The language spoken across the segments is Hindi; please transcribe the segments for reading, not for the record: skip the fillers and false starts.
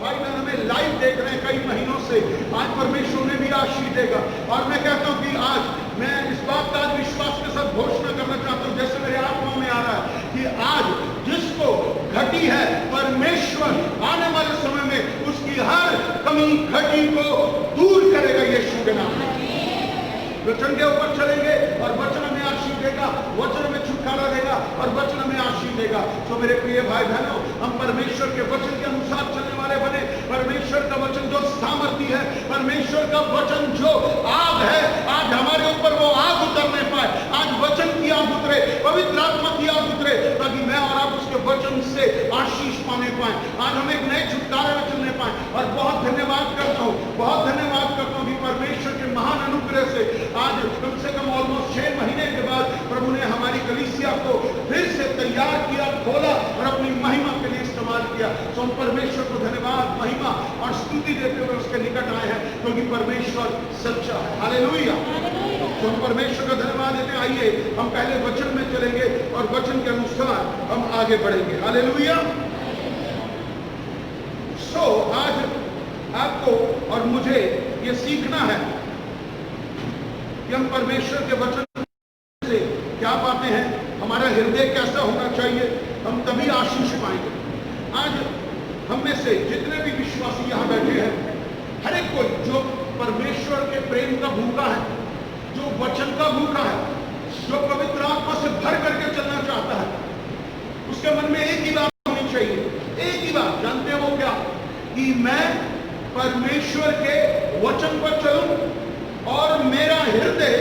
भाई बहन हमें लाइव देख रहे हैं कई महीनों से, आज परमेश्वर ने भी आशीष देगा। और मैं कहता हूं कि आज मैं इस बात का आज विश्वास के साथ घोषणा करना चाहता हूं, जैसे मेरे आत्मा में आ रहा है कि आज जिसको घटी है, परमेश्वर आने वाले समय में उसकी हर कमी घटी को दूर करेगा यीशु के नाम में। वचन के ऊपर चलेंगे और वचन में आशीष देगा, वचन में छुटकारा देगा और वचन में आशीष देगा। तो मेरे प्रिय भाई बहनों, हम परमेश्वर के वचन के अनुसार चलने वाले बने। परमेश्वर का वचन जो सामर्थ्य है, परमेश्वर का वचन जो आग है, आज हमारे ऊपर वो आग उतरने पाए। आज वचन की आग उतरे, पवित्र आत्मा की आग उतरे, ताकि मैं और आप उसके वचन से आशीष पाने पाए। आज हम एक नए छुटकारे में चलने पाए। और बहुत धन्यवाद करता हूँ, बहुत धन्यवाद करता हूँ कि परमेश्वर के महान अनुग्रह से आज कम से कम ऑलमोस्ट 6 महीने के बाद प्रभु ने हमारी कलीसिया को फिर से तैयार किया, खोला और अपनी महिमा के लिए इस्तेमाल किया। तो हम परमेश्वर को धन्यवाद, महिमा और स्तुति देते हुए उसके निकट आए हैं, क्योंकि परमेश्वर सच्चा है। हालेलुया। तो हम परमेश्वर का धन्यवाद देते हैं। आइए हम पहले वचन में चलेंगे और वचन के अनुसार हम आगे बढ़ेंगे। हालेलुया। सो आज आपको और मुझे ये सीखना है कि हम परमेश्वर के वचन से क्या पाते हैं, हमारा हृदय कैसा होना चाहिए, हम तभी आशीष पाएंगे। आज हम में से जितने भी विश्वासी यहाँ बैठे हैं, हर एक कोई जो परमेश्वर के प्रेम का भूखा है, जो वचन का भूखा है, जो पवित्र आत्मा से भर करके चलना चाहता है, उसके मन में एक ही बात होनी चाहिए, एक ही बात। जानते हैं वो क्या? कि मैं परमेश्वर के वचन पर चलूं और मेरा हृदय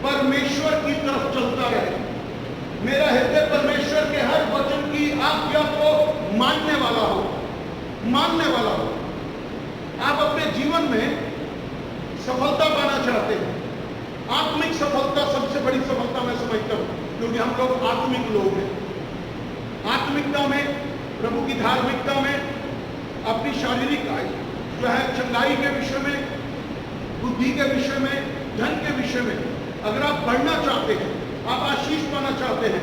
परमेश्वर की तरफ चलता रहे। मेरा हृदय परमेश्वर के हर वचन की आज्ञा को मानने वाला हो, मानने वाला हो। आप अपने जीवन में सफलता पाना चाहते हैं, आत्मिक सफलता सबसे बड़ी सफलता मैं समझता हूं, क्योंकि हम लोग आत्मिक लोग हैं। आत्मिकता में, प्रभु की धार्मिकता में, अपनी शारीरिक जो है चंगाई के विषय में, बुद्धि के विषय में, धन के विषय में अगर आप बढ़ना चाहते हैं, आप आशीष पाना चाहते हैं,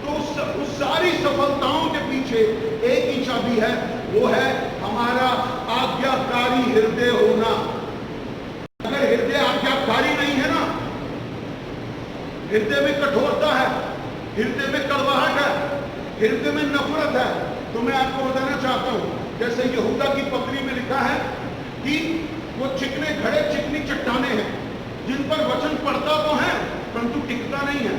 तो उस सारी सफलताओं के पीछे एक ही चाबी है, वो है हमारा आज्ञाकारी हृदय होना। अगर हृदय आज्ञाकारी नहीं है ना, हृदय में कठोरता है, हृदय में कड़वाहट है, हृदय में नफरत है, तो मैं आपको बताना चाहता हूं, जैसे यहूदा की पत्री में लिखा है कि वो चिकने घड़े, चिकनी चट्टाने हैं, जिन पर वचन पड़ता तो है परंतु टिकता नहीं है।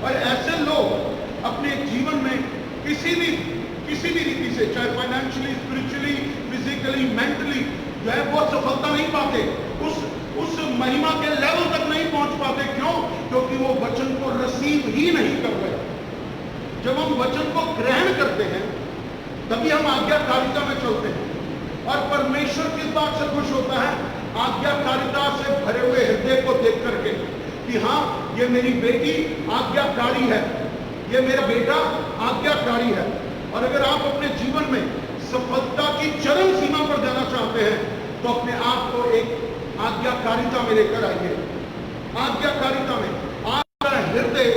और ऐसे लोग अपने जीवन में किसी भी रीति से, चाहे फाइनेंशियली, स्पिरिचुअली, फिजिकली, मेंटली, जो है वो सफलता नहीं पाते, उस महिमा के लेवल तक नहीं पहुंच पाते। क्यों? क्योंकि वो वचन को रिसीव ही नहीं कर रहे। जब हम वचन को ग्रहण करते हैं तभी हम आज्ञाकारिता में चलते हैं। और परमेश्वर किस बात से खुश होता है? आज्ञाकारिता से भरे हुए हृदय को देख करके कि हाँ, ये मेरी बेटी आज्ञाकारी है, ये मेरा बेटा आज्ञाकारी है। और अगर आप अपने जीवन में सफलता की चरम सीमा पर जाना चाहते हैं, तो अपने आप को एक आज्ञाकारिता में लेकर आइए। आज्ञाकारिता में आपका हृदय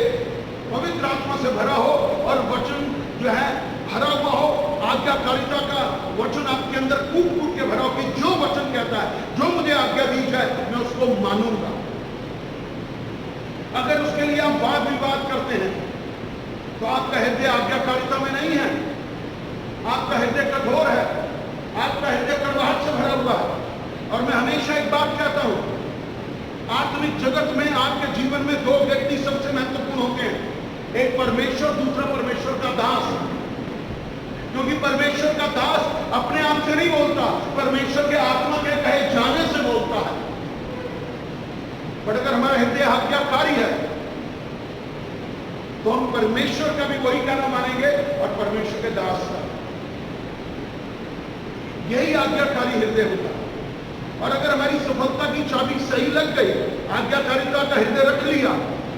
पवित्र आत्मा से भरा हो और वचन जो है भरा हुआ हो, आज्ञाकारिता का वचन आपके अंदर कूट कूट के भरा हो कि जो वचन कहता है, जो मुझे आज्ञा दी जाए, मैं उसको मानूंगा। अगर उसके लिए आप वाद विवाद करते हैं तो आपका हृदय आज्ञाकारिता में नहीं है, आपका हृदय कठोर है, आपका हृदय कड़वाहट से भरा हुआ है। और मैं हमेशा एक बात कहता हूं, आत्मिक जगत में आपके जीवन में 2 व्यक्ति सबसे महत्वपूर्ण होते हैं, एक परमेश्वर, दूसरा परमेश्वर का दास। क्योंकि परमेश्वर का दास अपने आप से नहीं बोलता, परमेश्वर के आत्मा के कहे जाने से बोलता है। पर अगर हमारा हृदय आज्ञाकारी है तो हम परमेश्वर का भी वही कहना मानेंगे और परमेश्वर के दास का। यही आज्ञाकारी हृदय होता है। और अगर हमारी सफलता की चाबी सही लग गई, आज्ञाकारिता का हृदय रख लिया,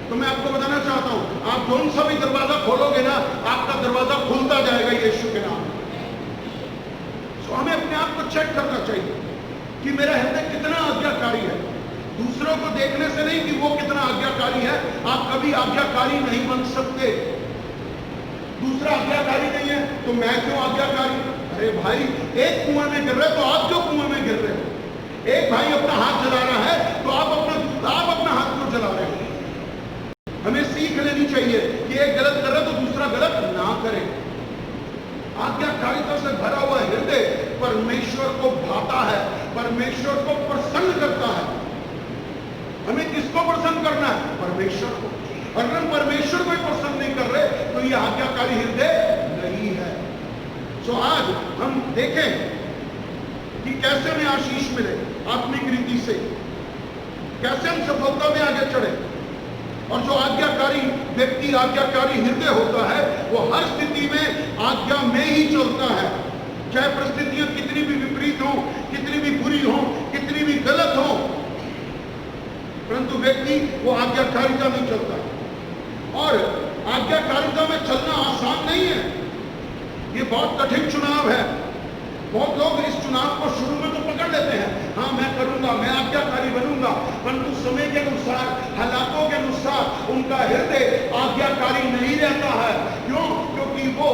तो मैं आपको बताना चाहता हूं, आप कौन सा भी दरवाजा खोलोगे ना, आपका दरवाजा खुलता जाएगा यीशु के नाम में। तो हमें अपने आप को चेक करना चाहिए कि मेरा हृदय कितना आज्ञाकारी है। दूसरों को देखने से नहीं कि वो कितना आज्ञाकारी है, आप कभी आज्ञाकारी नहीं बन सकते। दूसरा आज्ञाकारी नहीं है तो मैं क्यों आज्ञाकारी? अरे भाई, एक कुएं में गिर रहे तो आप क्यों कुएं में गिर रहे हो? एक भाई अपना हाथ जला रहा है तो आप अपना हाथ क्यों जला रहे हो? हमें सीख लेनी चाहिए कि एक गलत कर रहा तो दूसरा गलत ना करे। आज्ञाकारिता से भरा हुआ हृदय परमेश्वर को भाता है, परमेश्वर को प्रसन्न करता है। हमें किसको प्रसन्न करना है? परमेश्वर को। अगर हम परमेश्वर को ही पसंद नहीं कर रहे तो यह आज्ञाकारी हृदय नहीं है। सो आज हम देखें कि कैसे हमें आशीष मिले आत्मिक रीति से, कैसे हम सफलता में आगे चढ़े। और जो आज्ञाकारी व्यक्ति, आज्ञाकारी हृदय होता है, वो हर स्थिति में आज्ञा में ही चलता है, चाहे परिस्थितियां कितनी भी विपरीत हो, कितनी भी बुरी हो, कितनी भी गलत हो, परंतु व्यक्ति वो आज्ञाकारिता में चलता है। और आज्ञाकारिता में चलना आसान नहीं है, ये बहुत कठिन चुनाव है। बहुत लोग इस चुनाव को शुरू में तो पकड़ लेते हैं, हाँ मैं करूंगा, मैं आज्ञाकारी बनूंगा, परंतु समय के अनुसार, हालातों के अनुसार उनका हृदय आज्ञाकारी नहीं रहता है। क्यों? क्योंकि वो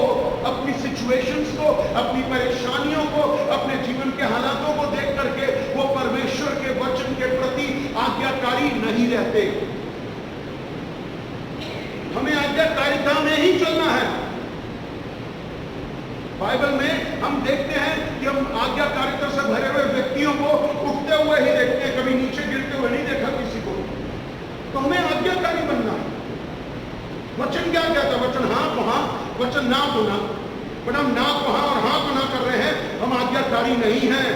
अपनी सिचुएशंस को, अपनी परेशानियों को, अपने जीवन के हालातों को देख करके वो परमेश्वर के वचन के प्रति आज्ञाकारी नहीं रहते। हमें आज्ञाकारिता में ही चलना है। बाइबल में हम देखते हैं कि हम आज्ञाकारिता से भरे हुए व्यक्तियों को उठते हुए ही देखते हैं, कभी नीचे गिरते हुए नहीं देखा किसी को। तो हमें आज्ञाकारी बनना है। वचन क्या कहता है? वचन हाँ को हाँ, वचन ना को ना। बट हम ना को हाँ और हाँ को ना कर रहे हैं, हम आज्ञाकारी नहीं हैं।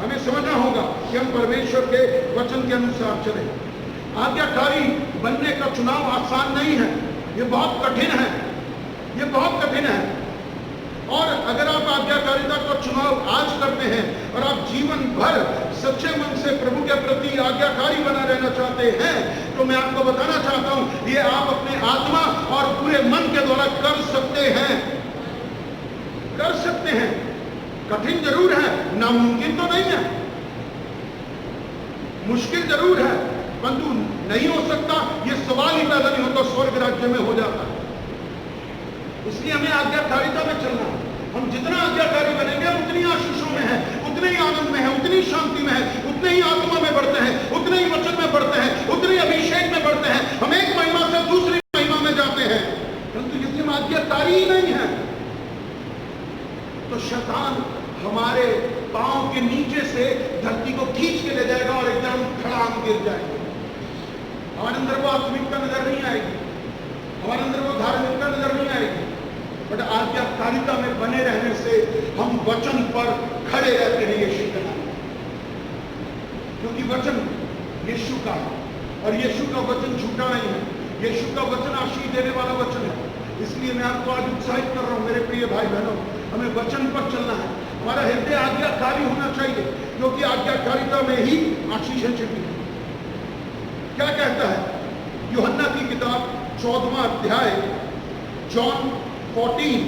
हमें समझना होगा कि हम परमेश्वर के वचन के अनुसार चले। आज्ञाकारी बनने का चुनाव आसान नहीं है, ये बहुत कठिन है, ये बहुत कठिन है। और अगर आप आज्ञाकारिता का चुनाव आज करते हैं और आप जीवन भर सच्चे मन से प्रभु के प्रति आज्ञाकारी बना रहना चाहते हैं, तो मैं आपको बताना चाहता हूं, ये आप अपने आत्मा और पूरे मन के द्वारा कर सकते हैं, कर सकते हैं। कठिन जरूर है, नामुमकिन तो नहीं है, मुश्किल जरूर है, परंतु नहीं हो सकता ये सवाल ही पैदा नहीं होता, स्वर्ग राज्य में हो जाता है। इसलिए हमें आज्ञाकारिता में चलना है। हम जितना आज्ञाकारी बनेंगे उतनी आशीषों में है, उतने ही आनंद में है, उतनी शांति में है, उतने ही आत्मा में बढ़ते हैं, उतने ही वचन में बढ़ते हैं, उतने ही अभिषेक में बढ़ते हैं। हम एक महिमा से दूसरी महिमा में जाते हैं, परंतु यदि हम आज्ञाकारी ही नहीं है तो शैतान हमारे पांव के नीचे से धरती को खींच के ले जाएगा और एकदम खड़ाम गिर जाएगा। हमारे अंदर वो आत्मिकता नजर नहीं आएगी, हमारे अंदर वो धार्मिकता नजर नहीं आएगी। बट आज्ञाकारिता में बने रहने से हम वचन पर खड़े रहते हैं यीशु के नाम, क्योंकि वचन यीशु का है और यीशु का वचन झूठा नहीं है। यीशु का वचन आशीष देने वाला वचन है। इसलिए मैं आपको आज उत्साहित कर रहा हूं मेरे प्रिय भाई बहनों, हमें वचन पर चलना है। हमारा हृदय आज्ञाकारी होना चाहिए, क्योंकि आज्ञाकारिता में ही आशीषें छिपी है। क्या कहता है यूहन्ना की किताब 14वां अध्याय, जॉन 14,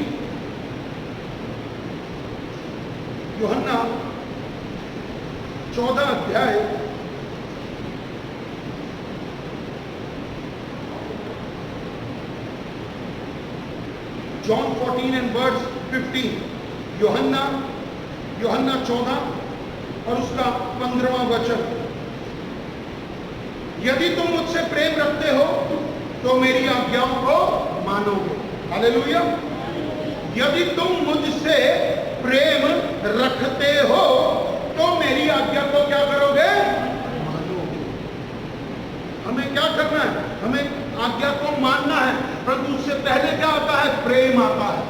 यूहन्ना 14 अध्याय John 14 and verse 15, यूहन्ना 14 और उसका 15वां वचन। यदि तुम मुझसे प्रेम रखते हो तो मेरी आज्ञाओं को मानोगे। हालेलुया। यदि तुम मुझसे प्रेम रखते हो तो मेरी आज्ञा को क्या करोगे? मानोगे। हमें क्या करना है? हमें आज्ञा को मानना है, परंतु उससे पहले क्या आता है? प्रेम आता है।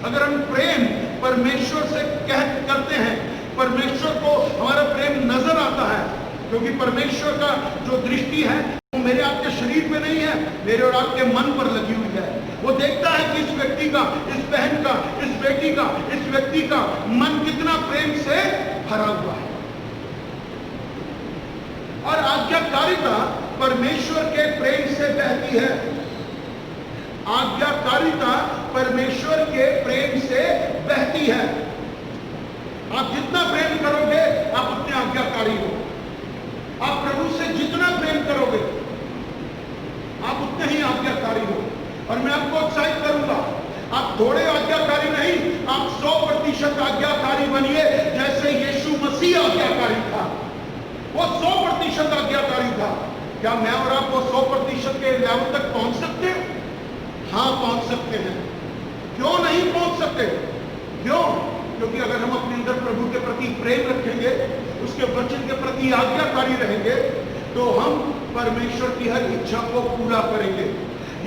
अगर हम प्रेम परमेश्वर से करते हैं, परमेश्वर को हमारा प्रेम नजर आता है, क्योंकि परमेश्वर का जो दृष्टि है वो मेरे आपके शरीर पे नहीं है, मेरे और आपके मन पर लगी हुई है। वो देखता है कि इस व्यक्ति का, इस बहन का, इस बेटी का, इस व्यक्ति का मन कितना प्रेम से भरा हुआ है। और आज्ञाकारिता परमेश्वर के प्रेम से बहती है। आज्ञाकारिता परमेश्वर के प्रेम से बहती है। आप जितना प्रेम करोगे आप उतने आज्ञाकारी हो। आप प्रभु से जितना प्रेम करोगे आप उतने ही आज्ञाकारी हो। और मैं आपको उत्साहित करूंगा, आप क्या मैं और आप वो 100% के लेवल तक पहुंच सकते हैं? हाँ, पहुंच सकते हैं। क्यों नहीं पहुंच सकते? क्यों? क्योंकि अगर हम अपने अंदर प्रभु के प्रति प्रेम रखेंगे, उसके वचन के प्रति आज्ञाकारी रहेंगे, तो हम परमेश्वर की हर इच्छा को पूरा करेंगे।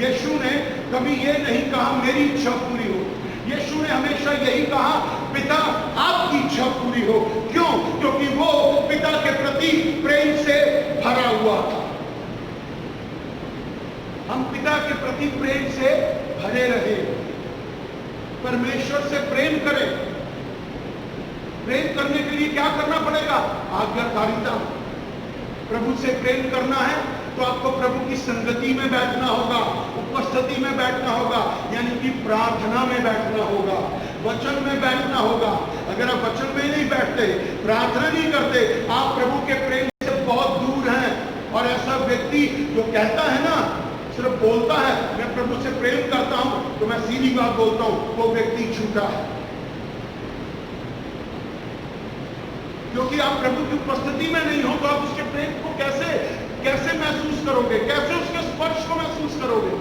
यीशु ने कभी ये नहीं कहा मेरी इच्छा पूरी हो, यीशु ने हमेशा यही कहा पिता आपकी इच्छा पूरी हो। क्यों? क्योंकि वो पिता के प्रति प्रेम से भरा हुआ था। हम पिता के प्रति प्रेम से भरे रहे, परमेश्वर से प्रेम करें। प्रेम करने के लिए क्या करना पड़ेगा? आज्ञाकारिता। प्रभु से प्रेम करना है तो आपको प्रभु की संगति में बैठना होगा, उपस्थिति में बैठना होगा, यानी कि प्रार्थना में बैठना होगा, वचन में बैठना होगा। अगर आप वचन में नहीं बैठते, प्रार्थना नहीं करते, आप प्रभु के प्रेम से बहुत दूर हैं। और ऐसा व्यक्ति जो कहता है ना, सिर्फ बोलता है मैं प्रभु से प्रेम करता हूं, तो मैं सीधी बात बोलता हूं, वो व्यक्ति झूठा है। क्योंकि आप प्रभु की उपस्थिति में नहीं हो तो आप उसके प्रेम को कैसे महसूस करोगे? कैसे उसके स्पर्श को महसूस करोगे?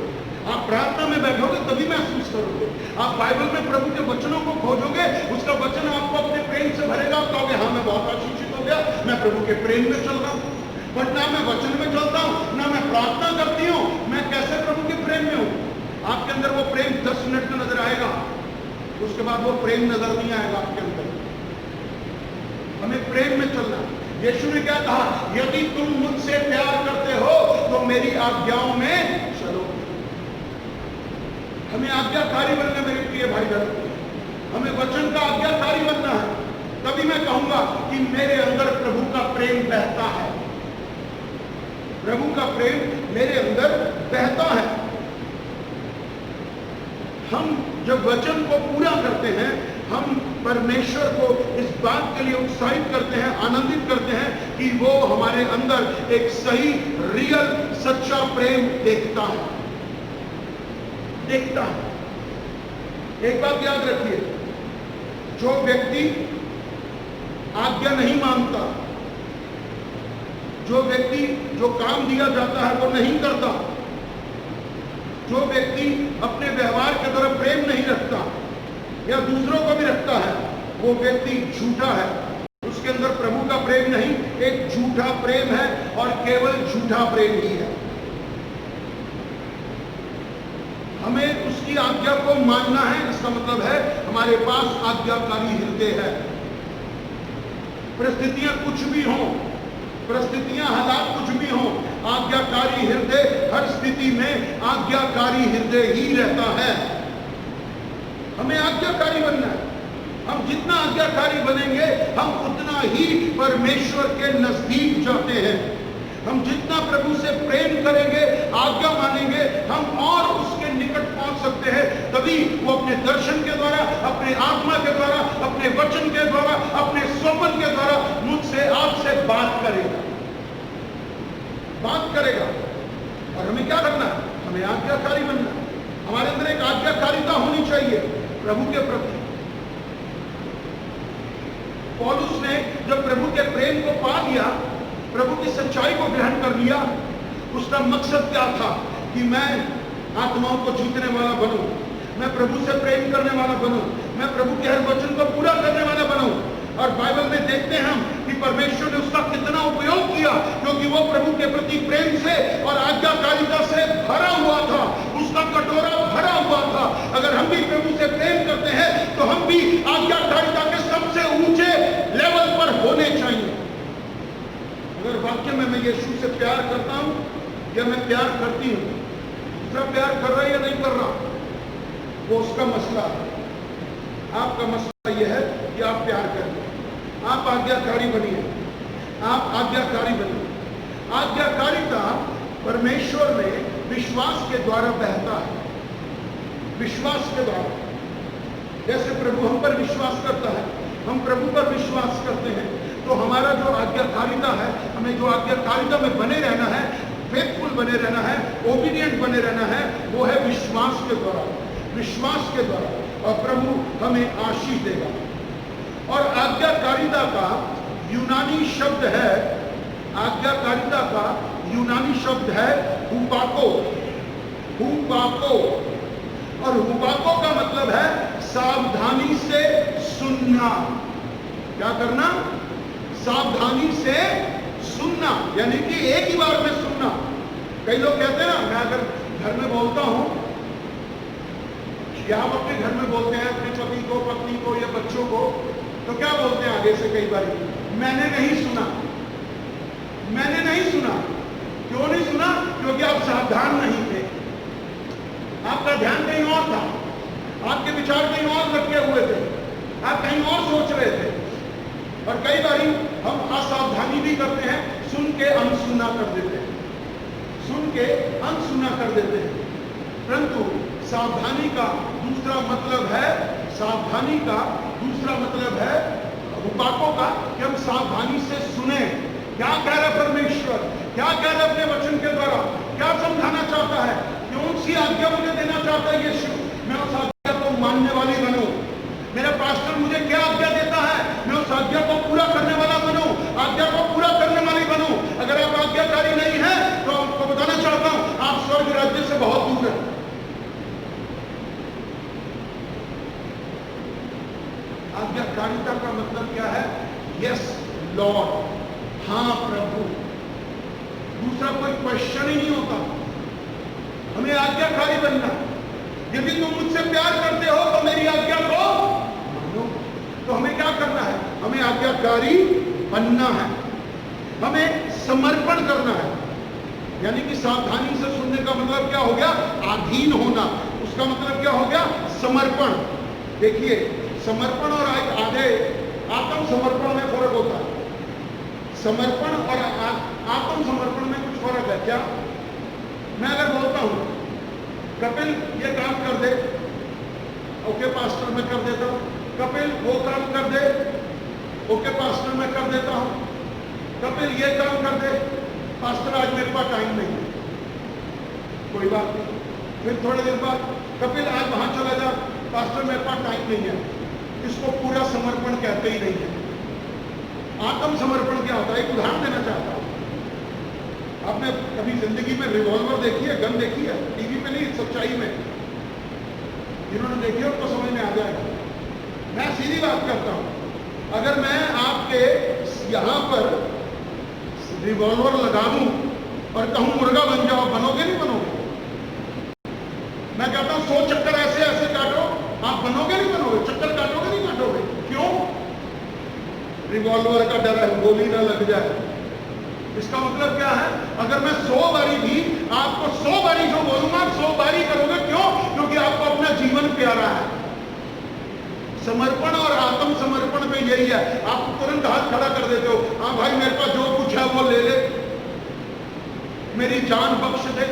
आप प्रार्थना में बैठोगे तभी महसूस करोगे। आप बाइबल में प्रभु के वचनों को खोजोगे, उसका वचन आपको अपने प्रेम से भरेगा। आप कहोगे हाँ, मैं बहुत आशीषित हो गया, मैं प्रभु के प्रेम में चल रहा हूं। बट ना मैं वचन में चलता हूं, ना मैं प्रार्थना करती हूं, मैं कैसे प्रभु के प्रेम में हूं? आपके अंदर वो प्रेम 10 मिनट में नजर आएगा, उसके बाद वो प्रेम नजर नहीं आएगा आपके अंदर। हमें प्रेम में चलना। यीशु ने क्या कहा? यदि तुम मुझसे प्यार करते हो तो मेरी आज्ञाओं में चलो। हमें आज्ञाकारी बनना, मेरे प्रिय भाई बहन, हमें वचन का आज्ञाकारी बनना है। तभी मैं कहूंगा कि मेरे अंदर प्रभु का प्रेम बहता है, प्रभु का प्रेम मेरे अंदर बहता है। हम जब वचन को पूरा करते हैं, हम परमेश्वर को इस बात के लिए उत्साहित करते हैं, आनंदित करते हैं कि वो हमारे अंदर एक सही, रियल, सच्चा प्रेम देखता है। एक बात याद रखिए, जो व्यक्ति आज्ञा नहीं मानता, जो व्यक्ति जो काम दिया जाता है वो नहीं करता, जो व्यक्ति अपने व्यवहार के द्वारा प्रेम नहीं रखता या दूसरों को भी रखता है, वो व्यक्ति झूठा है। उसके अंदर प्रभु का प्रेम नहीं, एक झूठा प्रेम है और केवल झूठा प्रेम ही है। हमें उसकी आज्ञा को मानना है, इसका मतलब है हमारे पास आज्ञाकारी हृदय है। परिस्थितियां कुछ भी हों, परिस्थितियां, हालात कुछ भी हों, आज्ञाकारी हृदय हर स्थिति में आज्ञाकारी हृदय ही रहता है। हमें आज्ञाकारी बनना है। हम जितना आज्ञाकारी बनेंगे, हम उतना ही परमेश्वर के नजदीक जाते हैं। हम जितना प्रभु से प्रेम करेंगे, आज्ञा मानेंगे, हम और उसके निकट पहुंच सकते हैं। तभी वो अपने दर्शन के द्वारा, अपने आत्मा के द्वारा, अपने वचन के द्वारा, अपने स्वप्न के द्वारा मुझसे, आपसे बात करेगा। और हमें क्या करना है? हमें आज्ञाकारी बनना है। हमारे अंदर एक आज्ञाकारिता होनी चाहिए प्रभु के प्रति। पौलुस ने जब प्रभु के प्रेम को पा लिया, प्रभु की सच्चाई को ग्रहण कर लिया, उसका मकसद क्या था? कि मैं आत्माओं को जीतने वाला बनूं, मैं प्रभु से प्रेम करने वाला बनूं, मैं प्रभु के हर वचन को पूरा करने वाला बनूं। और बाइबल में देखते हैं हम कि परमेश्वर ने उसका कितना उपयोग किया, क्योंकि वो प्रभु के प्रति प्रेम से और आज्ञाकारिता से भरा हुआ था, उसका कटोरा भरा हुआ था। अगर हम भी प्रभु से प्रेम करते हैं तो हम भी आज्ञाकारिता के सबसे ऊंचे लेवल पर होने चाहिए। अगर वाक्य में मैं यीशु से प्यार करता हूं या मैं प्यार करती हूं, दूसरा प्यार कर रहा है या नहीं कर रहा, वो उसका मसला है। आपका मसला यह है कि आप प्यार करें, आप आज्ञाकारी बनिए, आप आज्ञाकारी बनिए। आज्ञाकारिता परमेश्वर में विश्वास के द्वारा बहता है, विश्वास के द्वारा। जैसे प्रभु हम पर विश्वास करता है, हम प्रभु पर विश्वास करते हैं, तो हमारा जो आज्ञाकारिता है, हमें जो आज्ञाकारिता में बने रहना है, फेथफुल बने रहना है, ओबीडिएंट बने रहना है, वो है विश्वास के द्वारा, विश्वास के द्वारा। और प्रभु हमें आशीष देगा। और आज्ञाकारिता का यूनानी शब्द है, आज्ञाकारिता का यूनानी शब्द है हुपाको। हुपाको, और हुपाको का मतलब है सावधानी से सुनना। क्या करना? सावधानी से सुनना, यानी कि एक ही बार में सुनना। कई लोग कहते हैं ना, मैं अगर घर में बोलता हूं, या हम अपने घर में बोलते हैं अपने पति को, पत्नी को या बच्चों को, तो क्या बोलते हैं आगे से कई बार? मैंने नहीं सुना। मैंने नहीं सुना। क्यों नहीं सुना? क्योंकि आप सावधान नहीं थे, आपका ध्यान कहीं और था, आपके विचार कहीं और लटके हुए थे, आप कहीं और सोच रहे थे। और कई बार हम असावधानी भी करते हैं, सुन के अनसुना कर देते हैं, सुन के अनसुना कर देते हैं। परंतु सावधानी का दूसरा मतलब है, सावधानी का दूसरा मतलब है हुपाको का, कि हम सावधानी से सुने। क्या कह रहा है परमेश्वर, क्या कह रहा है अपने वचन के द्वारा, क्या समझाना चाहता है, कौन सी आज्ञा मुझे देना चाहता है यीशु, मैं उस आज्ञा को मानने वाली बनूं। मेरा पास्टर मुझे क्या आज्ञा देता है, मैं उस आज्ञा को पूरा करने वाला बनूं, आज्ञा को पूरा करने वाली बनूं। अगर आप आज्ञाकारी नहीं हैं, तो आपको बताना चाहता हूं, आप स्वर्ग राज्य से बहुत दूर हैं। आज्ञाकारिता का मतलब क्या है? यस लॉर्ड, हाँ प्रभु। दूसरा कोई क्वेश्चन ही नहीं होता। हमें आज्ञाकारी बनना। यदि तुम मुझसे प्यार करते हो तो मेरी आज्ञा को मानो। तो हमें क्या करना है? हमें आज्ञाकारी बनना है, हमें समर्पण करना है। यानी कि सावधानी से सुनने का मतलब क्या हो गया? अधीन होना। उसका मतलब क्या हो गया? समर्पण। देखिए, समर्पण और आधे आत्म समर्पण में फर्क होता है। समर्पण और आत्म समर्पण में कुछ फर्क है क्या? मैं अगर बोलता हूं कपिल ये काम कर दे, ओके पास्टर मैं कर देता हूं। कपिल वो काम कर दे, ओके पास्टर मैं कर देता हूं। कपिल ये काम कर दे, पास्टर आज मेरे पास टाइम नहीं है, कोई बात नहीं। फिर थोड़े दिन बाद कपिल आज वहां चला जा, पास्टर मेरे पास टाइम नहीं है। इसको पूरा समर्पण कहते ही नहीं है। आत्म समर्पण क्या होता है? एक उदाहरण देना चाहता हूं। आपने कभी जिंदगी में रिवॉल्वर देखी है, गन देखी है? टीवी पे नहीं, सच्चाई में। जिन्होंने देखी हो तो समझ में आ जाएगा। मैं सीधी बात करता हूं, अगर मैं आपके यहां पर रिवॉल्वर लगा दूं और कहूं मुर्गा बन जाओ, बनोगे नहीं बनोगे? मैं कहता हूं 100 चक्कर ऐसे ऐसे काटो, आप बनोगे नहीं बनोगे? चक्कर काटोगे नहीं काटोगे? क्यों? रिवॉल्वर का डर है, गोली ना लग जाए। इसका मतलब क्या है? अगर मैं 100 बारी भी आपको 100 बारी जो बोलूंगा, आप 100 बारी करोगे। क्यों? क्योंकि आपको अपना जीवन प्यारा है। समर्पण और आत्म समर्पण में यही है। आप तुरंत हाथ खड़ा कर देते हो, हाँ भाई मेरे पास जो कुछ है वो ले ले, मेरी जान बख्श दे।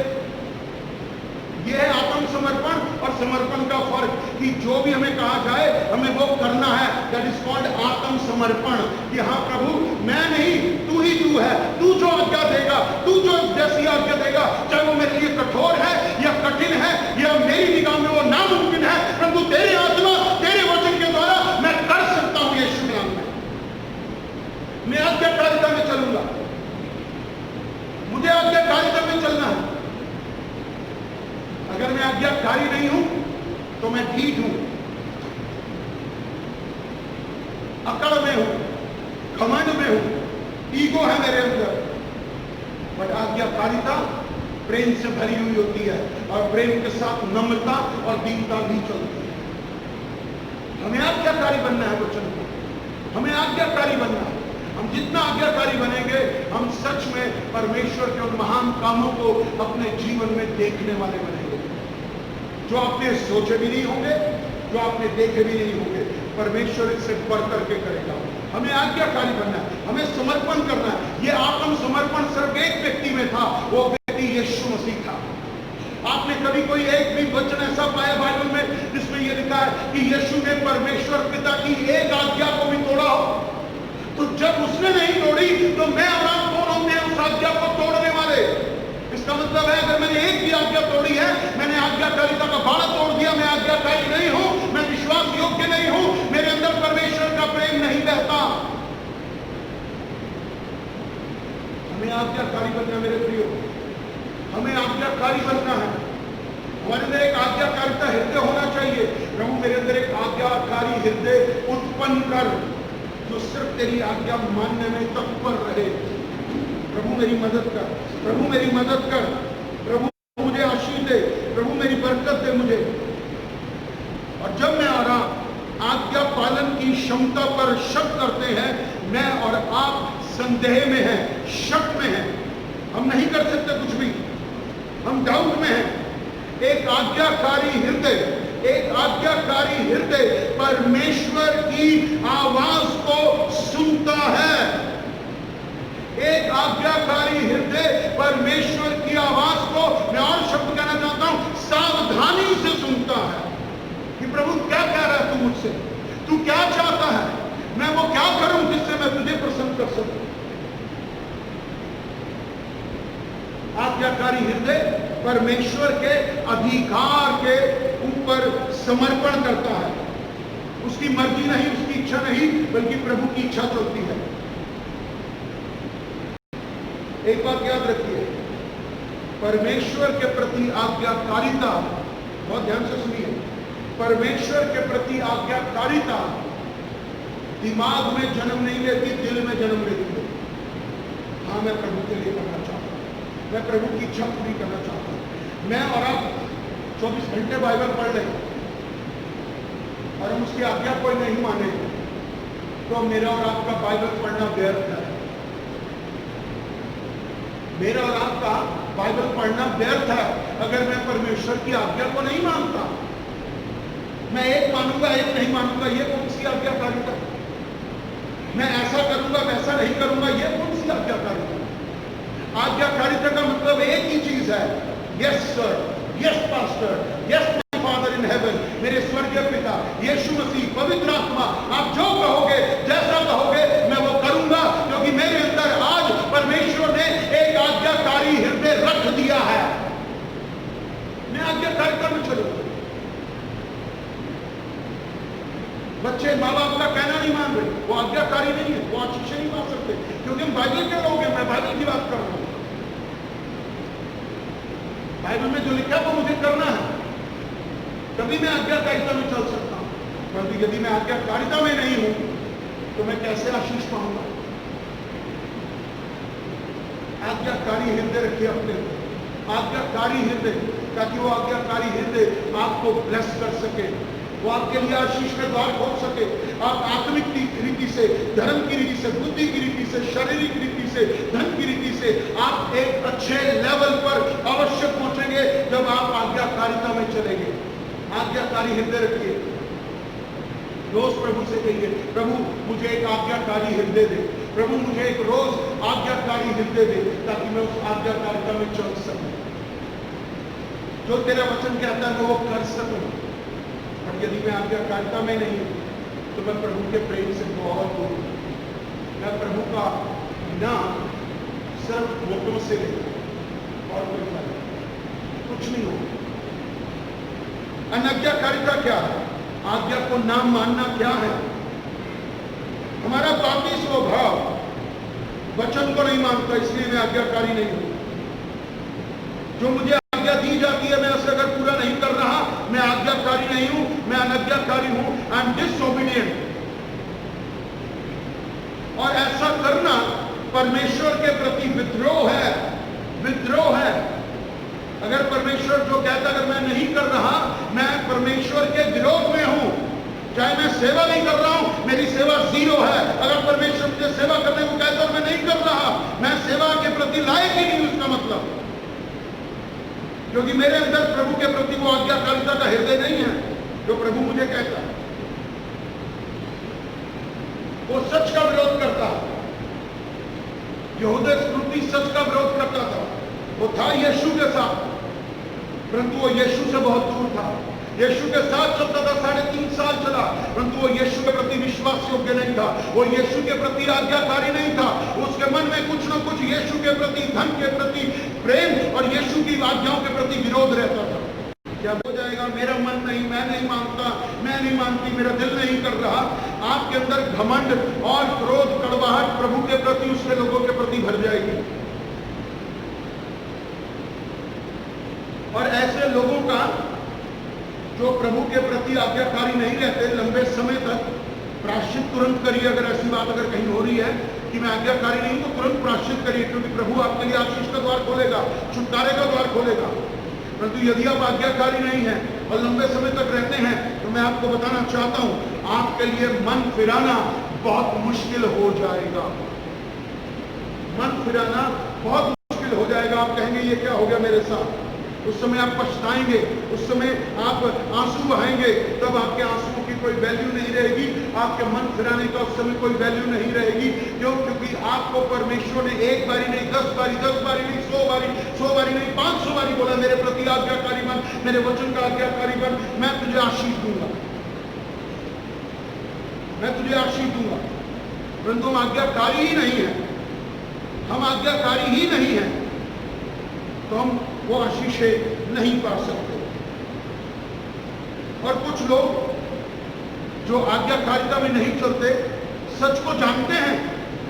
यह है आत्म समर्पण और समर्पण का फर्क, कि जो भी हमें कहा जाए हमें वो करना है। दैट इज कॉल्ड आत्म समर्पण, कि हाँ प्रभु मैं नहीं, तू ही तू है। तू जो आज्ञा देगा, तू जो जैसी आज्ञा देगा, चाहे वो मेरे लिए कठोर है या कठिन है या मेरी निगाह में वो नामुमकिन है, परंतु तेरे आत्मा तेरे वचन के द्वारा मैं कर सकता हूं। यीशु के नाम में मैं आज्ञाकारिता में चलूंगा, मुझे आज्ञाकारिता में चलना है। अगर मैं आज्ञाकारी नहीं हूं तो मैं ढीठ हूं, अकड़ में हूं, घमंड में हूं, ईगो है मेरे अंदर। बट आज्ञाकारिता प्रेम से भरी हुई होती है और प्रेम के साथ नम्रता और दीनता भी चलती है। हमें आज्ञाकारी बनना है वचन को, हमें आज्ञाकारी बनना है। हम जितना आज्ञाकारी बनेंगे, हम सच में परमेश्वर के उन महान कामों को अपने जीवन में देखने वाले बनेंगे, जो आपने सोचे भी नहीं होंगे, जो आपने देखे भी नहीं होंगे। परमेश्वर इससे बढ़ करके करेगा। हमें आज्ञाकारी बनना है, हमें समर्पण करना है। ये आत्म समर्पण सिर्फ एक व्यक्ति में था, वो व्यक्ति यीशु मसीह था। आपने कभी कोई एक भी वचन ऐसा पाया बाइबल में जिसमें यह लिखा है कि यीशु ने परमेश्वर पिता की एक आज्ञा को भी तोड़ा हो? तो जब उसने नहीं तोड़ी तो मैं और आप कौन होंगे उस आज्ञा को तोड़ने वाले? इसका मतलब है अगर मैंने एक भी आज्ञा तोड़ी है, मैंने आज्ञाकारिता का बाड़ा तोड़ दिया, मैं आज्ञाकारी नहीं हूं, मैं विश्वास योग्य नहीं हूं, मेरे अंदर परमेश्वर का प्रेम नहीं बहता। हमें आज्ञाकारी बनना मेरे प्रियो। आज्ञाकारी बनना है, हमारे अंदर एक आज्ञाकारिता हृदय होना चाहिए। प्रभु मेरे अंदर एक आज्ञाकारी हृदय उत्पन्न कर, जो सिर्फ तेरी आज्ञा मानने में तत्पर रहे। प्रभु मेरी मदद कर, प्रभु मेरी मदद कर, प्रभु मुझे आशीष दे, प्रभु मेरी बरकत दे मुझे। और जब मैं और आप आज्ञा पालन की क्षमता पर शक करते हैं, मैं और आप संदेह में हैं, शक में हैं, हम नहीं कर सकते कुछ भी, हम डाउट में हैं। एक आज्ञाकारी हृदय, एक आज्ञाकारी हृदय परमेश्वर की आवाज को सुनता है। एक आज्ञाकारी हृदय परमेश्वर की आवाज को, मैं और शब्द कहना चाहता हूं, सावधानी से सुनता है कि प्रभु क्या कह रहा है तू मुझसे, तू क्या चाहता है, मैं वो क्या करूं जिससे मैं तुझे प्रसन्न कर सकूं। आज्ञाकारी हृदय परमेश्वर के अधिकार के ऊपर समर्पण करता है। उसकी मर्जी नहीं, उसकी इच्छा नहीं, बल्कि प्रभु की इच्छा चलती है। एक बात याद रखिए, परमेश्वर के प्रति आज्ञाकारिता, बहुत ध्यान से सुनिए, परमेश्वर के प्रति आज्ञाकारिता दिमाग में जन्म नहीं लेती, दिल में जन्म लेती है। हाँ, मैं प्रभु के लिए करना चाहता हूं, मैं प्रभु की इच्छा पूरी करना चाहता हूं। मैं और आप 24 घंटे बाइबल पढ़ लें और हम उसकी आज्ञा कोई नहीं माने, तो मेरा और आपका बाइबल पढ़ना व्यर्थ है। मेरा और आपका बाइबल पढ़ना व्यर्थ है अगर मैं परमेश्वर की आज्ञा को नहीं मानता। मैं एक मानूंगा, एक नहीं मानूंगा, ये कौन सी आज्ञाकारिता? मैं ऐसा करूंगा, वैसा नहीं करूंगा, ये कौन सी आज्ञाकारिता? आज्ञाकारिता का मतलब एक ही चीज है, yes sir, yes pastor, yes my father in heaven, मेरे स्वर्गीय पिता यीशु मसीह, पवित्र आत्मा, आप जो कहोगे, जैसा कहोगे, मैं वो करूंगा, क्योंकि मेरे अंदर आज परमेश्वर ने एक आज्ञाकारी हृदय रख दिया है। मैं आज्ञाकारिता में चलूंगा। बच्चे माँ बाप का कहना नहीं मान रहे, वो आज्ञाकारी नहीं है, वो आशीष नहीं मान सकते, क्योंकि हम बाइबल के लोग हैं। मैं बाइबल की बात कर रहा हूं, बाइबल में जो लिखा है वो मुझे करना है, तभी मैं आज्ञाकारिता में चल सकता हूं। परंतु यदि मैं आज्ञाकारिता में नहीं हूं तो मैं कैसे आशीष पाऊंगा? आज्ञाकारी हृदय रखिए अपने, आज्ञाकारी हृदय, ताकि वो आज्ञाकारी हृदय आपको ब्लेस कर सके, वो आपके लिए आशीष के द्वार खोल सके। आप आत्मिक रीति से, धर्म की रीति से, बुद्धि की रीति से, शारीरिक रीति से, धन की रीति से आप एक अच्छे लेवल पर अवश्य पहुंचेंगे जब आप आज्ञाकारिता में चलेंगे। आज्ञाकारी हृदय रखिए। रोज प्रभु से कहिए, प्रभु मुझे एक आज्ञाकारी हृदय दे, प्रभु मुझे एक रोज आज्ञाकारी हृदय दे, ताकि मैं उस आज्ञाकारिता में चल सकूं, जो तेरा वचन कहता है वो कर सकूं। और यदि मैं आज्ञाकारिता में नहीं हूं तो मैं प्रभु के प्रेम से बहुत दूर हूं। मैं प्रभु का नाम सिर्फ वोटों से लेता और कोई फायदा कुछ नहीं होगा। अनाज्ञाकारिता क्या है? आज्ञा को ना मानना क्या है? हमारा पापी स्वभाव वचन को नहीं मानता, इसलिए मैं आज्ञाकारी नहीं हूं। जो मुझे आज्ञा दी जाती है, मैं उसे अगर पूरा नहीं कर रहा, मैं आज्ञाकारी नहीं हूं, मैं अनाज्ञाकारी हूं। I am disobedient. और ऐसा करना परमेश्वर के प्रति विद्रोह है, विद्रोह है। अगर परमेश्वर जो कहता है, अगर मैं नहीं कर रहा, मैं परमेश्वर के विरोध में हूं। चाहे मैं सेवा नहीं कर रहा हूं, मेरी सेवा जीरो है। अगर परमेश्वर मुझे सेवा करने को कहता है और मैं नहीं कर रहा, मैं सेवा के प्रति लायक ही नहीं, उसका मतलब, क्योंकि मेरे अंदर प्रभु के प्रति वो आज्ञाकारिता का हृदय नहीं है जो प्रभु मुझे कहता है। वो सच का विरोध करता है। यहूदा स्क्रूति सच का विरोध करता था। वो था यीशु के साथ, परंतु वो यीशु से बहुत दूर था। यीशु के साथ चलता था, 3.5 साल चला, परंतु वो यीशु के प्रति विश्वास योग्य नहीं था। वो यीशु के प्रति आज्ञाकारी नहीं था। उसके मन में कुछ न कुछ यीशु के प्रति, धन के प्रति प्रेम और यीशु की आज्ञाओं के प्रति विरोध रहता था। क्या हो जाएगा? मेरा मन नहीं, मैं नहीं मानता, मैं नहीं मानती, मेरा दिल नहीं कर रहा। आपके अंदर घमंड और क्रोध, कड़वाहट प्रभु के प्रति, उसके लोगों के प्रति भर जाएगी। और ऐसे लोगों का जो प्रभु के प्रति आज्ञाकारी नहीं रहते, लंबे समय तक प्रायश्चित तुरंत करिए। अगर ऐसी बात अगर कहीं हो रही है कि मैं आज्ञाकारी नहीं तो तुरंत प्रायश्चित करिए, क्योंकि प्रभु आपके लिए आशीष का द्वार खोलेगा, छुटकारे का द्वार खोलेगा। परंतु यदि आप आज्ञाकारी नहीं हैं और लंबे समय तक रहते हैं, तो मैं आपको बताना चाहता हूं, आपके लिए मन फिराना बहुत मुश्किल हो जाएगा। मन फिराना बहुत मुश्किल हो जाएगा। आप कहेंगे ये क्या हो गया मेरे साथ। उस समय आप पछताएंगे, उस समय आप आंसू बहाएंगे, तब आपके आंसुओं की कोई वैल्यू नहीं रहेगी, आपके मन फिराने का उस समय कोई वैल्यू नहीं रहेगी। क्यों? क्योंकि आपको परमेश्वर ने एक बारी नहीं, 10 बारी नहीं, 100 बारी नहीं, 500 बारी बोला, मेरे प्रति आज्ञाकारी बन, मेरे वचन का आज्ञाकारी बन, मैं तुझे आशीष दूंगा, मैं तुझे आशीष दूंगा। परंतु हम आज्ञाकारी ही नहीं है, हम आज्ञाकारी ही नहीं है, तो हम वो आशीषें नहीं पा सकते। और कुछ लोग जो आज्ञाकारिता में नहीं चलते, सच को जानते हैं,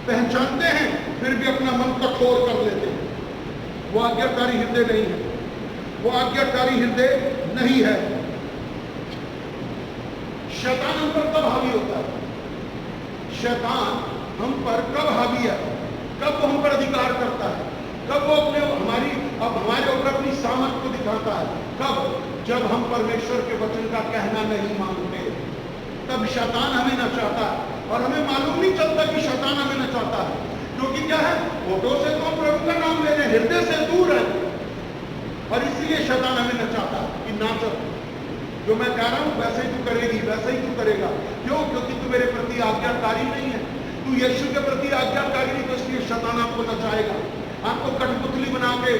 पहचानते हैं, फिर भी अपना मन कठोर कर लेते हैं। वो आज्ञाकारी हृदय नहीं है, वो आज्ञाकारी हृदय नहीं है। शैतान हम पर कब हावी होता है? शैतान हम पर कब हावी है? कब वो हम पर अधिकार करता है? कब वो हमारे ऊपर अपनी सामर्थ को दिखाता है? कब? जब हम परमेश्वर के वचन का कहना नहीं मानते, तब शैतान हमें नचाता है। और हमें मालूम नहीं चलता कि शैतान हमें नचाता है, क्योंकि क्या है, होठों से तो हम प्रभु का नाम ले रहे हैं, हृदय से दूर है, और इसीलिए शैतान हमें नचाता है कि नाचो, जो मैं कह रहा हूं वैसे ही तू करेगी, वैसे ही तू करेगा। क्यों? क्योंकि तू मेरे प्रति आज्ञाकारी नहीं है, तू यीशु के प्रति आज्ञाकारी नहीं, तो इसलिए शैतान आपको नचाएगा, आपको कठपुतली बना के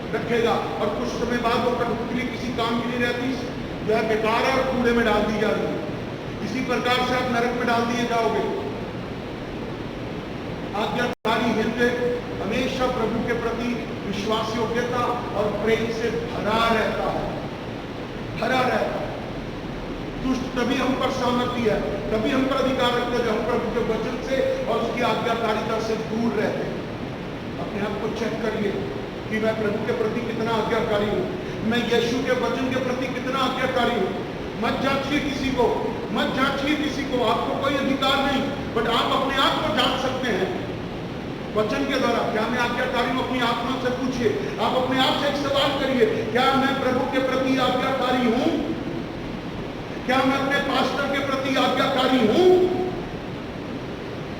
रखेगा, और कुछ समय बाद वो कठपुतली किसी काम की नहीं रहती, जो है बेकार है और कूड़े में डाल दी जाती है। इसी प्रकार से आप नरक में डाल दिए जाओगे। आज्ञाकारी हृदय हमेशा प्रभु के प्रति विश्वास योग्यता और प्रेम से भरा रहता है, भरा रहता है। दुष्ट तभी हम पर सामर्थ्य है, तभी हम पर अधिकार रखते हैं, जब हम प्रभु के वचन से और उसकी आज्ञाकारिता से दूर रहते हैं। अपने आप को चेक करिए कि मैं प्रभु के प्रति कितना आज्ञाकारी हूं, मैं यीशु के वचन के प्रति कितना आज्ञाकारी हूं। मत जांचिए किसी को, मत जांचिए किसी को, आपको कोई अधिकार नहीं, बट आप अपने आप को जांच सकते हैं वचन के द्वारा। क्या मैं आज्ञाकारी हूं? अपनी आत्मा से पूछिए, आप अपने आप से एक सवाल करिए, क्या मैं प्रभु के प्रति आज्ञाकारी हूं? क्या मैं अपने पास्टर के प्रति आज्ञाकारी हूं?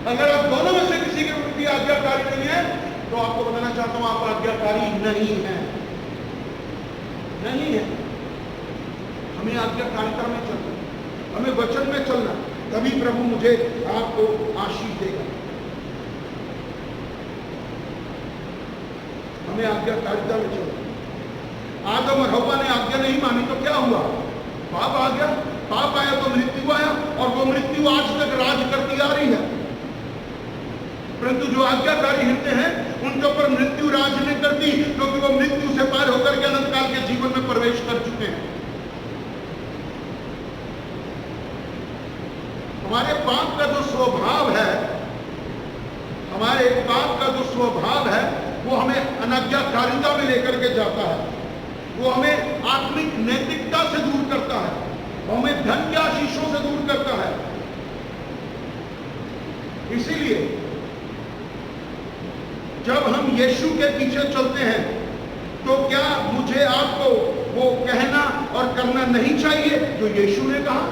अगर आप दोनों में से किसी के प्रति आज्ञाकारी नहीं है, तो आपको बताना चाहता हूं, आप आज्ञाकारी नहीं है, नहीं है। हमें आज्ञाकारिता में चलना, हमें वचन में चलना, तभी प्रभु मुझे आपको आशीष देगा। हमें आज्ञाकारिता में चलना। आदम और हव्वा ने आज्ञा नहीं मानी तो क्या हुआ? पाप आ गया, पाप आया तो मृत्यु आया, और वो मृत्यु आज तक राज करती आ रही है। परंतु जो आज्ञाकारी हृदय हैं, उनके ऊपर मृत्यु राज नहीं करती, क्योंकि वो मृत्यु से पार होकर के अनंत काल के जीवन में प्रवेश कर चुके हैं। हमारे पाप का जो स्वभाव है, हमारे पाप का जो स्वभाव है, वो हमें अनाज्ञाकारिता में लेकर के जाता है, वो हमें आत्मिक नैतिकता से दूर करता है, वो हमें धन के आशीषों से दूर करता है। इसीलिए जब हम यीशु के पीछे चलते हैं, तो क्या मुझे आपको वो कहना और करना नहीं चाहिए जो यीशु ने कहा?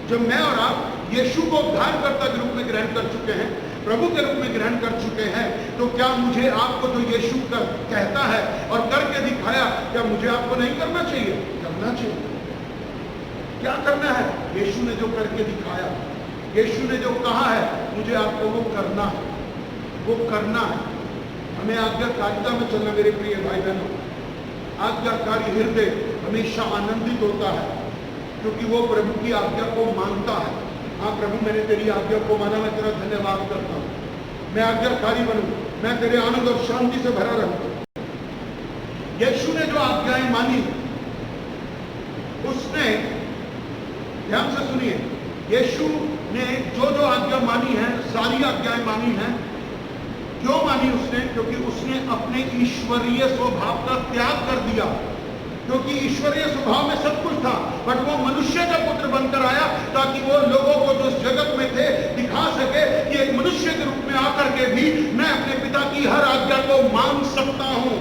जब मैं और आप यीशु को उद्धारकर्ता के रूप में ग्रहण कर चुके हैं, प्रभु के रूप में ग्रहण कर चुके हैं, तो क्या मुझे आपको जो यीशु कहता है और करके दिखाया, क्या मुझे आपको नहीं करना चाहिए? करना चाहिए। क्या करना है? यीशु ने जो करके दिखाया, यीशु ने जो कहा है, मुझे आपको वो करना है, वो करना है। हमें आज्ञाकारिता में चलना। मेरे प्रिय भाई बहनों, आज्ञाकारी हृदय हमेशा आनंदित होता है, क्योंकि वो प्रभु की आज्ञा को मानता है। हाँ प्रभु, मैंने तेरी आज्ञा को माना, मैं तेरा धन्यवाद करता हूँ, मैं आज्ञाकारी बनूं, मैं तेरे आनंद और शांति से भरा रहूं। यीशु ने जो आज्ञाएं मानी, उसने, ध्यान से सुनिए, यीशु ने जो जो आज्ञा मानी है, सारी आज्ञाएं मानी हैं, क्यों मानी उसने? क्योंकि उसने अपने ईश्वरीय स्वभाव का त्याग कर दिया। क्योंकि ईश्वरीय स्वभाव में सब कुछ था, बट वो मनुष्य का पुत्र बनकर आया ताकि वो लोगों को जो इस जगत में थे दिखा सके कि एक मनुष्य के रूप में आकर के भी मैं अपने पिता की हर आज्ञा को मान सकता हूं।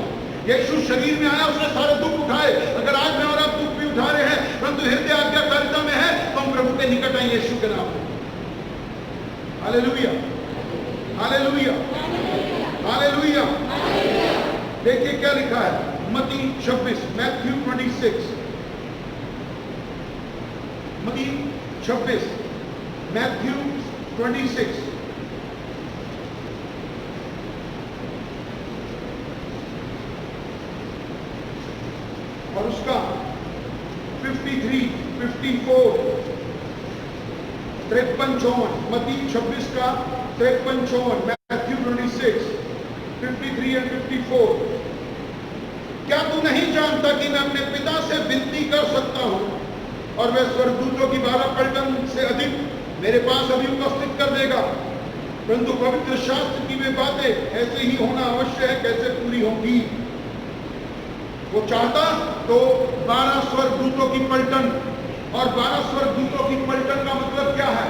यीशु शरीर में आया, उसने सारे दुख उठाए। अगर आज मैं और आप दुख भी उठा रहे हैं, परंतु हृदय आज्ञाकारिता में है, तो हम प्रभु के निकट आए यीशु के नाम में। Hallelujah, hallelujah, hallelujah. देखिए क्या लिखा है, मत्ती 26, मैथ्यू 26, मत्ती 26, मैथ्यू 26, और उसका 53, 54, 53-54, मत्ती 26 का 53-54, मैथ्यू 26, 53 और 54। क्या तू नहीं जानता कि मैं अपने पिता से विनती कर सकता हूं और वह स्वर्गदूतों की 12 पलटन से अधिक मेरे पास अभी उपस्थित कर देगा? परंतु पवित्र शास्त्र की वे बातें ऐसे ही होना अवश्य है, कैसे पूरी होंगी? वो चाहता तो 12 स्वर्गदूतों की पलटन, और 12 स्वर्गदूतों की पलटन का मतलब क्या है?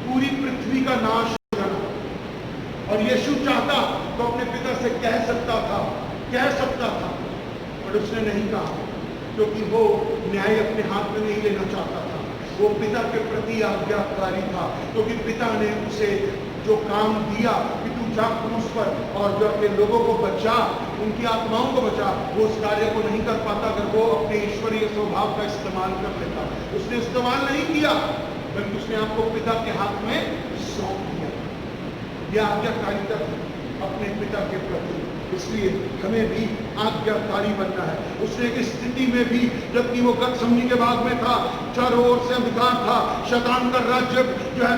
पूरी पृथ्वी का नाश करना। और यीशु चाहता तो अपने पिता से कह सकता था, पर उसने नहीं कहा, क्योंकि वो न्याय अपने हाथ में नहीं लेना चाहता था। वो पिता के प्रति आज्ञाकारी था, क्योंकि पिता ने उसे जो काम दिया कि तू जा क्रूस पर और जो अपने लोगों को बचा, उनकी आत्माओं को बचा, वो उस कार्य को नहीं कर पाता अगर वो अपने ईश्वरीय स्वभाव का इस्तेमाल कर लेता। उसने इस्तेमाल नहीं किया, बल्कि उसने आपको पिता के हाथ में सौंप दिया। यह आज्ञाकारिता अपने पिता के प्रति। इसलिए हमें भी आज्ञाकारी बनना है। उसने एक स्थिति में भी, जबकि वो गतसमनी के बाग में था, चारों ओर से अंधकार था, शैतान का राज्य जो है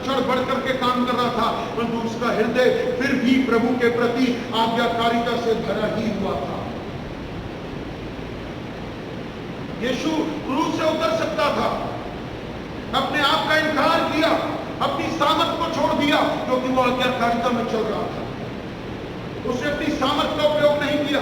चढ़ बढ़ करके काम कर रहा था, परंतु उसका हृदय फिर भी प्रभु के प्रति आज्ञाकारिता से भरा ही हुआ था। यीशु क्रूस से उतर सकता था, अपने आप का इनकार किया, अपनी सामर्थ को छोड़ दिया, क्योंकि वो आज्ञाकारिता में चल रहा था। उसने अपनी सामर्थ का उपयोग नहीं किया,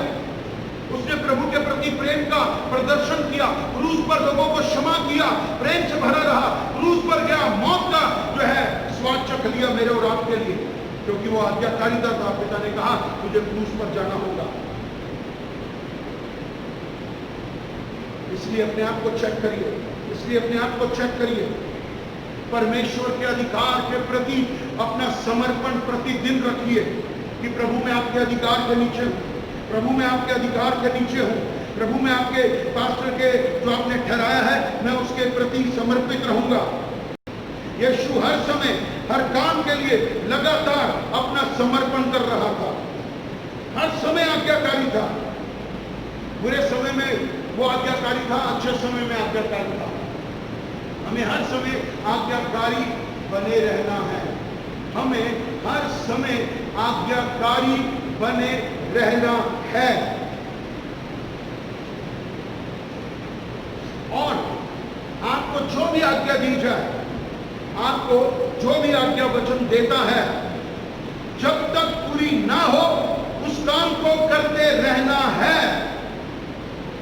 उसने प्रभु के प्रति प्रेम का प्रदर्शन किया, क्रूस पर लोगों को क्षमा किया, प्रेम से भरा रहा, क्रूस पर गया, मौत का जो है स्वाद चख लिया मेरे और आपके लिए, क्योंकि वो आज्ञाकारिता था। पिता ने कहा तुझे क्रूस पर जाना होगा। इसलिए अपने आप को चेक करिए, इसलिए अपने आप को चेक करिए। परमेश्वर के अधिकार के प्रति अपना समर्पण प्रतिदिन रखिए कि प्रभु मैं आपके अधिकार के नीचे हूं, प्रभु मैं आपके अधिकार के नीचे हूं, प्रभु मैं आपके पास्टर के जो आपने ठहराया है मैं उसके प्रति समर्पित रहूंगा। यीशु हर समय हर काम के लिए लगातार अपना समर्पण कर रहा था, हर समय आज्ञाकारी था। बुरे समय में वो आज्ञाकारी था, अच्छे समय में आज्ञाकारी था। हमें हर समय आज्ञाकारी बने रहना है, हमें हर समय आज्ञाकारी बने रहना है। और आपको जो भी आज्ञा दी जाए, आपको जो भी आज्ञा वचन देता है, जब तक पूरी ना हो उस काम को करते रहना है।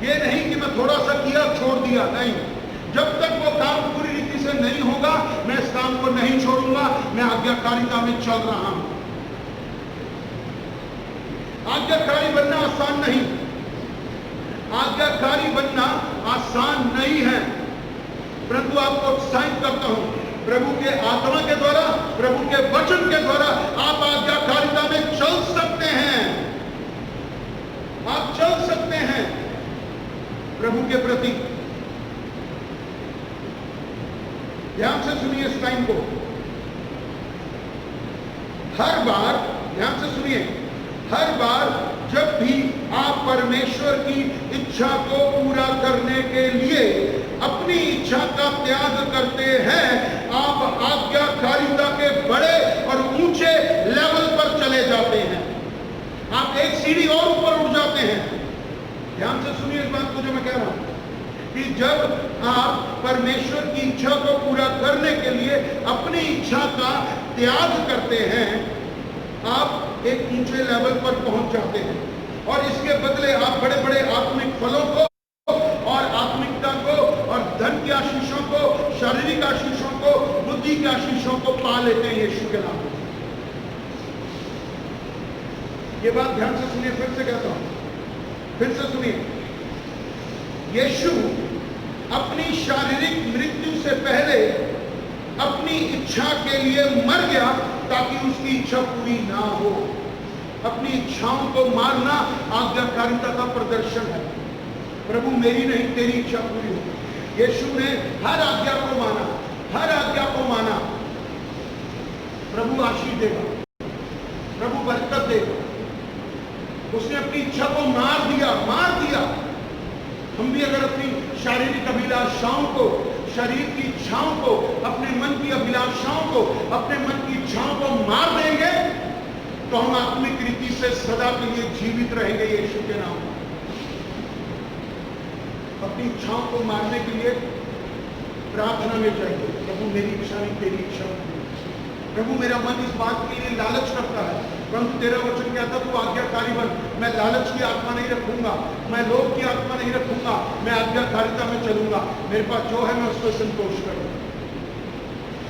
ये नहीं कि मैं थोड़ा सा किया छोड़ दिया, नहीं। जब तक वो काम पूरी रीति से नहीं होगा मैं इस काम को नहीं छोड़ूंगा, मैं आज्ञाकारिता में चल रहा हूं। आज्ञाकारी बनना आसान नहीं, आज्ञाकारी बनना आसान नहीं है, परंतु आपको उत्साहित करता हूं, प्रभु के आत्मा के द्वारा, प्रभु के वचन के द्वारा आप आज्ञाकारिता में चल सकते हैं। आप चल सकते हैं प्रभु के प्रति। ध्यान से सुनिए इस टाइम को। हर बार, ध्यान से सुनिए, हर बार जब भी आप परमेश्वर की इच्छा को पूरा करने के लिए अपनी इच्छा का त्याग करते हैं, आप आज्ञाकारिता के बड़े और ऊंचे लेवल पर चले जाते हैं। आप एक सीढ़ी और ऊपर उठ जाते हैं। ध्यान से सुनिए इस बात को जो मैं कह रहा हूं कि जब आप परमेश्वर की इच्छा को पूरा करने के लिए अपनी इच्छा का त्याग करते हैं, आप एक ऊंचे लेवल पर पहुंच जाते हैं और इसके बदले आप बड़े बड़े आत्मिक फलों को और आत्मिकता को और धन की आशीषों को, शारीरिक आशीषों को, बुद्धि की आशीषों को पा लेते हैं यीशु के नाम में। ये बात ध्यान से सुनिए, फिर से कहता हूं, फिर से सुनिए। यीशु अपनी शारीरिक मृत्यु से पहले अपनी इच्छा के लिए मर गया ताकि उसकी इच्छा पूरी ना हो। अपनी इच्छाओं को मारना आज्ञाकारिता का प्रदर्शन है। प्रभु मेरी नहीं तेरी इच्छा पूरी हो। यीशु ने हर आज्ञा को माना, हर आज्ञा को माना। प्रभु आशीष देगा, प्रभु बरकत देगा। उसने अपनी इच्छा को मार दिया, मार दिया। हम भी अगर अपनी शारीरिक अभिलाषाओं को, शरीर की इच्छाओं को, अपने मन की अभिलाषाओं को, अपने मन की इच्छाओं को मार देंगे तो हम आत्मिक रीति से सदा के लिए जीवित रहेंगे यीशु के नाम में। अपनी इच्छाओं को मारने के लिए प्रार्थना में चाहिए, प्रभु मेरी इच्छा नहीं तेरी इच्छा। प्रभु मेरा मन इस बात के लिए लालच करता है, परंतु तेरा वचन कहता तू आज्ञाकारी बन। मैं लालच की आत्मा नहीं रखूंगा, मैं लोभ की आत्मा नहीं रखूंगा, मैं आज्ञाकारिता में चलूंगा। मेरे पास जो है मैं उसको संतोष करूंगा।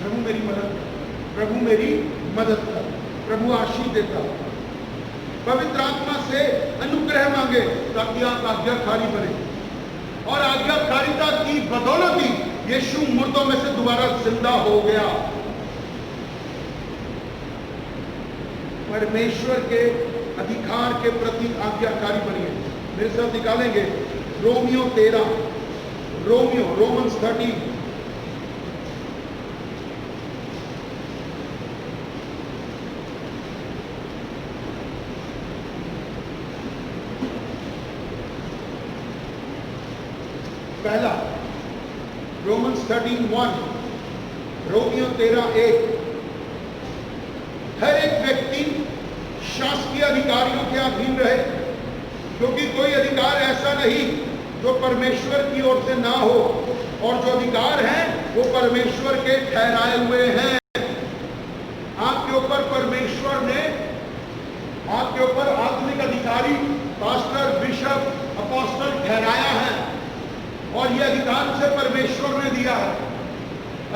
प्रभु मेरी मदद कर, प्रभु मेरी मदद कर। प्रभु आशीष देता, पवित्र आत्मा से अनुग्रह मांगे ताकि आप आज्ञाकारी बने। और आज्ञाकारिता की बदौलत ही यीशु मुर्दों में से दोबारा जिंदा हो गया। परमेश्वर के अधिकार के प्रति आज्ञाकारी बनिए। मेरे साथ निकालेंगे रोमियो 13, रोमन्स 13। पहला रोमन्स 13:1, रोमियो 13:1। हर एक व्यक्ति शासकीय अधिकारियों के अधीन रहे, क्योंकि कोई अधिकार ऐसा नहीं जो परमेश्वर की ओर से ना हो, और जो अधिकार हैं वो परमेश्वर के ठहराए हुए हैं। आपके ऊपर परमेश्वर ने, आपके ऊपर आत्मिक अधिकारी, पास्टर, बिशप, अपोस्टल ठहराया है, और ये अधिकार से परमेश्वर ने दिया है।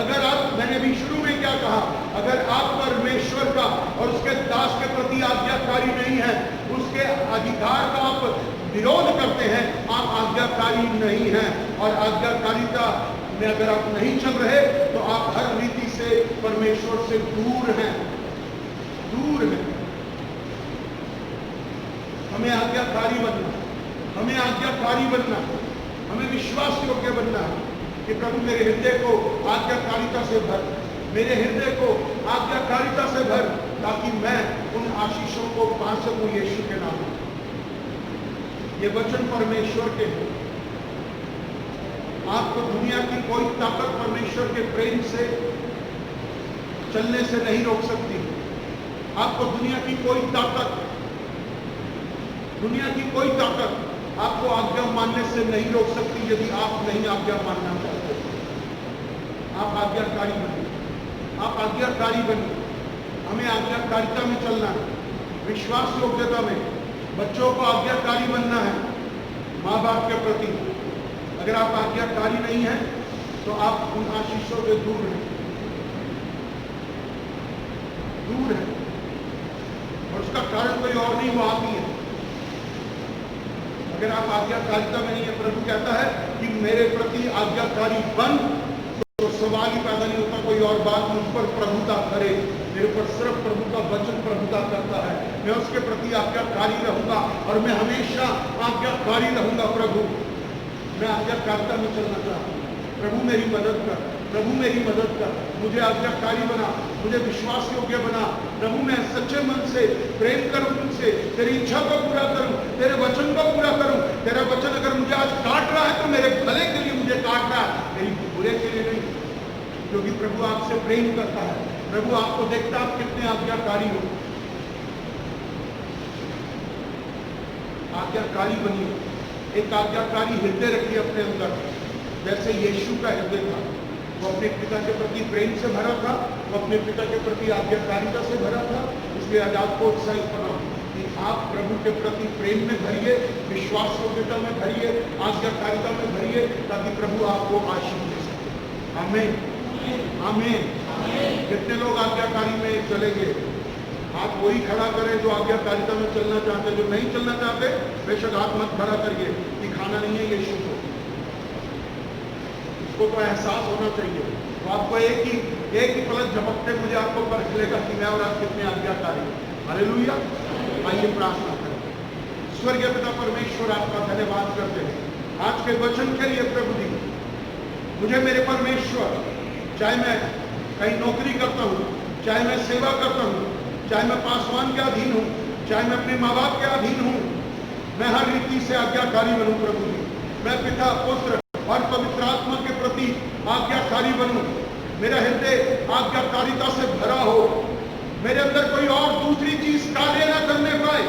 अगर आप, मैंने भी शुरू में क्या कहा, अगर आप परमेश्वर का और उसके दास के प्रति आज्ञाकारी नहीं है, उसके अधिकार का आप विरोध करते हैं, आप आज्ञाकारी नहीं हैं। और आज्ञाकारिता में अगर आप नहीं चल रहे तो आप हर रीति से परमेश्वर से दूर हैं, दूर हैं। हमें आज्ञाकारी बनना, हमें आज्ञाकारी बनना, हमें विश्वास योग्य बनना है कि प्रभु मेरे हृदय को आज्ञाकारिता से भर, मेरे हृदय को आज्ञाकारिता से भर, ताकि मैं उन आशीषों को पा सकूं यीशु के नाम में। ये वचन परमेश्वर के हैं। आपको दुनिया की कोई ताकत परमेश्वर के प्रेम से चलने से नहीं रोक सकती। आपको दुनिया की कोई ताकत, दुनिया की कोई ताकत आपको आज्ञा मानने से नहीं रोक सकती। यदि आप नहीं आज्ञा मानना चाहते, आप आज्ञाकारी बनिए, आप आज्ञाकारी बनिए। हमें आज्ञाकारिता में चलना है, विश्वास योग्यता में। बच्चों को आज्ञाकारी बनना है माँ बाप के प्रति। अगर आप आज्ञाकारी नहीं हैं तो आप उन आशीषों से दूर हैं, दूर हैं। और उसका कारण कोई और नहीं, वो आप ही है। अगर आप आज्ञाकारिता में नहीं है, प्रभु कहता है कि मेरे प्रति आज्ञाकारी बन, तो सवाल ही पैदा नहीं होता कोई और बात मुझ पर प्रभुता करे। मेरे ऊपर सिर्फ प्रभु का वचन प्रभुता करता है। मैं उसके प्रति आज्ञाकारी रहूंगा और मैं हमेशा आज्ञाकारी रहूंगा। प्रभु मैं आज्ञाकारिता में चलना चाहता हूँ। प्रभु मेरी मदद कर, प्रभु मेरी मदद कर, मुझे आज्ञाकारी बना, मुझे विश्वास योग्य बना। प्रभु मैं सच्चे मन से प्रेम करूं तुमसे, तेरी इच्छा को पूरा करूं, तेरे वचन को पूरा करूं। तेरा वचन अगर मुझे आज काट रहा है तो मेरे भले के लिए मुझे काट रहा है, मेरी बुरे के लिए नहीं, क्योंकि प्रभु आपसे प्रेम करता है। प्रभु आपको देखता आप कितने आज्ञाकारी हो। आज्ञाकारी बनिए, एक आज्ञाकारी हृदय रखिए अपने अंदर। जैसे यीशु का हृदय था, वो अपने पिता के प्रति प्रेम से भरा था, वो अपने पिता के प्रति आज्ञाकारिता से भरा था। इसलिए आज आपको उत्साहित बनाऊं कि आप प्रभु के प्रति प्रेम में भरिए, विश्वास योग्यता में भरिए, आज्ञाकारिता में भरिए, ताकि प्रभु आपको आशीष दे सके। आमीन, आमीन। कितने लोग आज्ञाकारी में चलेंगे? हाथ वही खड़ा करें जो आज्ञाकारिता में चलना चाहते। जो नहीं चलना चाहते बेशक हाथ मत खड़ा करिए, दिखाना नहीं है यीशु को, उसको तो एहसास होना चाहिए। तो आपको एक ही पलक झपकते मुझे आपको परख लेगा कि मैं और आप कितने आज्ञाकारी हैं। हालेलुया। आइए प्रार्थना करें। स्वर्गीय पिता परमेश्वर, आपका धन्यवाद करते हैं आज के वचन के लिए। प्रभु जी, मुझे मेरे परमेश्वर, चाहे मैं कहीं नौकरी करता हूँ, चाहे मैं सेवा करता हूँ, चाहे मैं पासवान के अधीन हूँ, चाहे मैं अपने माँ बाप के अधीन हूँ, मैं हर रीति से आज्ञाकारी बनूं। प्रभु जी, मैं पिता, पुत्र और पवित्र आत्मा के प्रति आज्ञाकारी बनूं। मेरा हृदय आज्ञाकारिता से भरा हो, मेरे अंदर कोई और दूसरी चीज कार्य न करने पाए,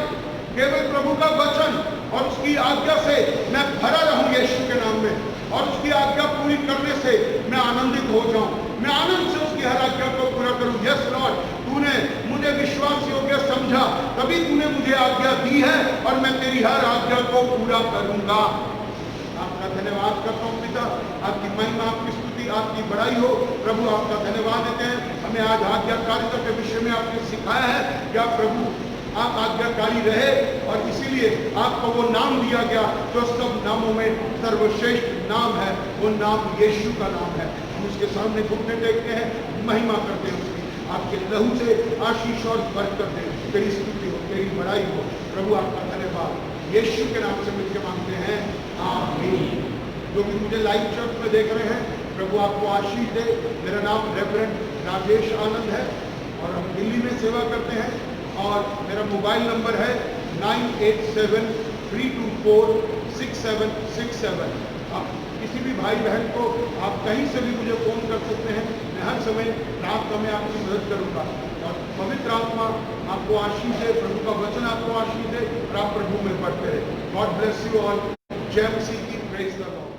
केवल प्रभु का वचन और उसकी आज्ञा से मैं भरा रहूं यीशु के नाम में, और उसकी आज्ञा पूरी करने से मैं आनंदित हो जाऊं, मैं आनंद से उसकी हर आज्ञा को पूरा करूं। यस लॉर्ड, तूने मुझे विश्वास योग्य समझा, तभी तूने मुझे आज्ञा दी है, और मैं तेरी हर आज्ञा को पूरा करूंगा। आपका धन्यवाद करता हूं पिता, आपकी महिमा, आपकी स्तुति, आपकी बड़ाई हो। प्रभु आपका धन्यवाद देते हैं, हमें आज आज्ञाकारिता के विषय में आपने सिखाया है कि आप प्रभु आप आज्ञाकारी रहे, और इसीलिए आपको वो नाम दिया गया जो सब नामों में सर्वश्रेष्ठ नाम है, वो नाम यीशु का नाम है। हम उसके सामने घुटने टेकते हैं, महिमा करते हैं उसकी, आपके लहू से आशीष और बरकत दे, तेरी स्तुति हो, तेरी बड़ाई हो। प्रभु आपका धन्यवाद यीशु के नाम से मिलकर मांगते हैं, आमीन। जो भी मुझे लाइव चर्च में देख रहे हैं, प्रभु आपको आशीष दे। मेरा नाम रेवरेंड राजेश आनंद है, और हम दिल्ली में सेवा करते हैं, और मेरा मोबाइल नंबर है 9873246767। आप किसी भी भाई बहन को आप कहीं से भी मुझे फोन कर सकते हैं, मैं हर समय प्रार्थना में आपकी मदद करूंगा। और पवित्र आत्मा आपको आशीष दे, प्रभु का वचन आपको आशीष दे, और आप प्रभु में बढ़ते रहे। God bless you all. जय मसीह की, प्रेज द लॉर्ड।